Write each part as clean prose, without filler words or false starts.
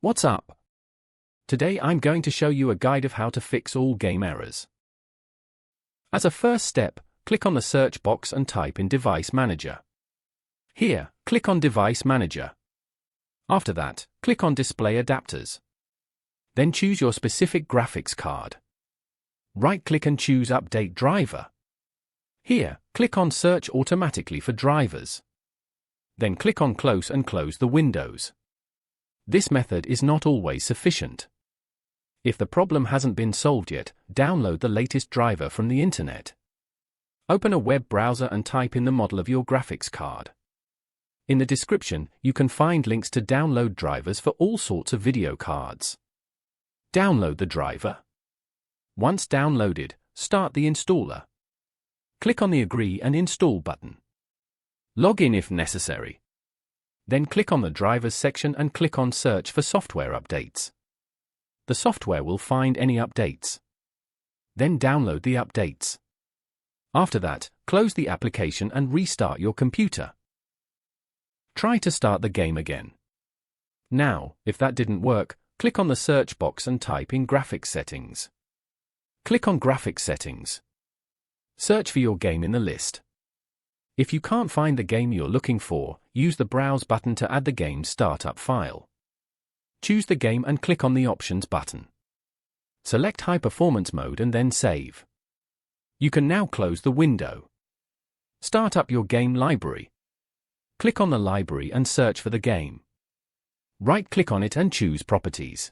What's up? Today I'm going to show you a guide of how to fix all game errors. As a first step, click on the search box and type in Device Manager. Here, click on Device Manager. After that, click on Display Adapters. Then choose your specific graphics card. Right-click and choose Update Driver. Here, click on Search automatically for drivers. Then click on Close and close the windows. This method is not always sufficient. If the problem hasn't been solved yet, download the latest driver from the internet. Open a web browser and type in the model of your graphics card. In the description, you can find links to download drivers for all sorts of video cards. Download the driver. Once downloaded, start the installer. Click on the Agree and Install button. Log in if necessary. Then click on the Drivers section and click on Search for software updates. The software will find any updates. Then download the updates. After that, close the application and restart your computer. Try to start the game again. Now, if that didn't work, click on the search box and type in Graphics Settings. Click on Graphics Settings. Search for your game in the list. If you can't find the game you're looking for, use the Browse button to add the game's startup file. Choose the game and click on the Options button. Select High Performance Mode and then Save. You can now close the window. Start up your game library. Click on the library and search for the game. Right-click on it and choose Properties.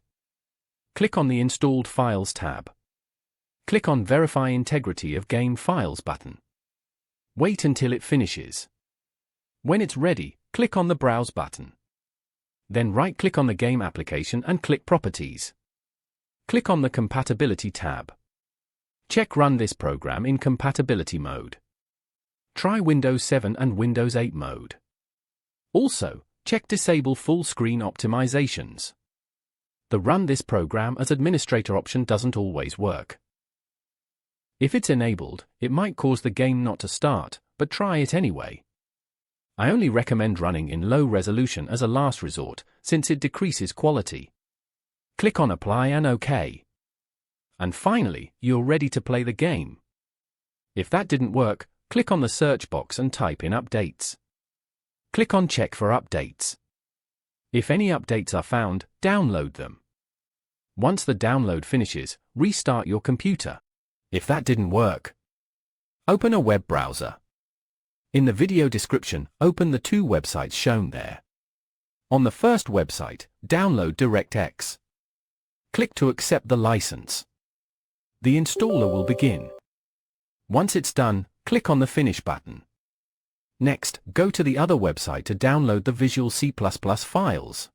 Click on the Installed Files tab. Click on Verify Integrity of Game Files button. Wait until it finishes. When it's ready, click on the Browse button. Then right-click on the game application and click Properties. Click on the Compatibility tab. Check Run this program in compatibility mode. Try Windows 7 and Windows 8 mode. Also, check Disable Full Screen Optimizations. The Run this program as administrator option doesn't always work. If it's enabled, it might cause the game not to start, but try it anyway. I only recommend running in low resolution as a last resort, since it decreases quality. Click on Apply and OK. And finally, you're ready to play the game. If that didn't work, click on the search box and type in Updates. Click on Check for updates. If any updates are found, download them. Once the download finishes, restart your computer. If that didn't work, open a web browser. In the video description, open the two websites shown there. On the first website, download DirectX. Click to accept the license. The installer will begin. Once it's done, click on the Finish button. Next, go to the other website to download the Visual C++ files.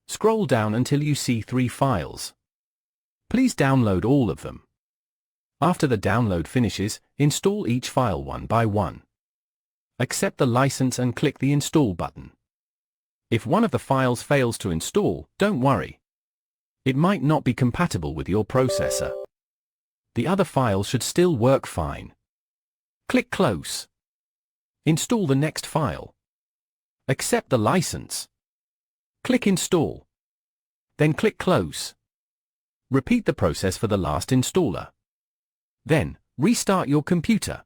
Scroll down until you see 3 files. Please download all of them. After the download finishes, install each file one by one. Accept the license and click the Install button. If one of the files fails to install, don't worry. It might not be compatible with your processor. The other file should still work fine. Click Close. Install the next file. Accept the license. Click Install. Then click Close. Repeat the process for the last installer. Then, restart your computer.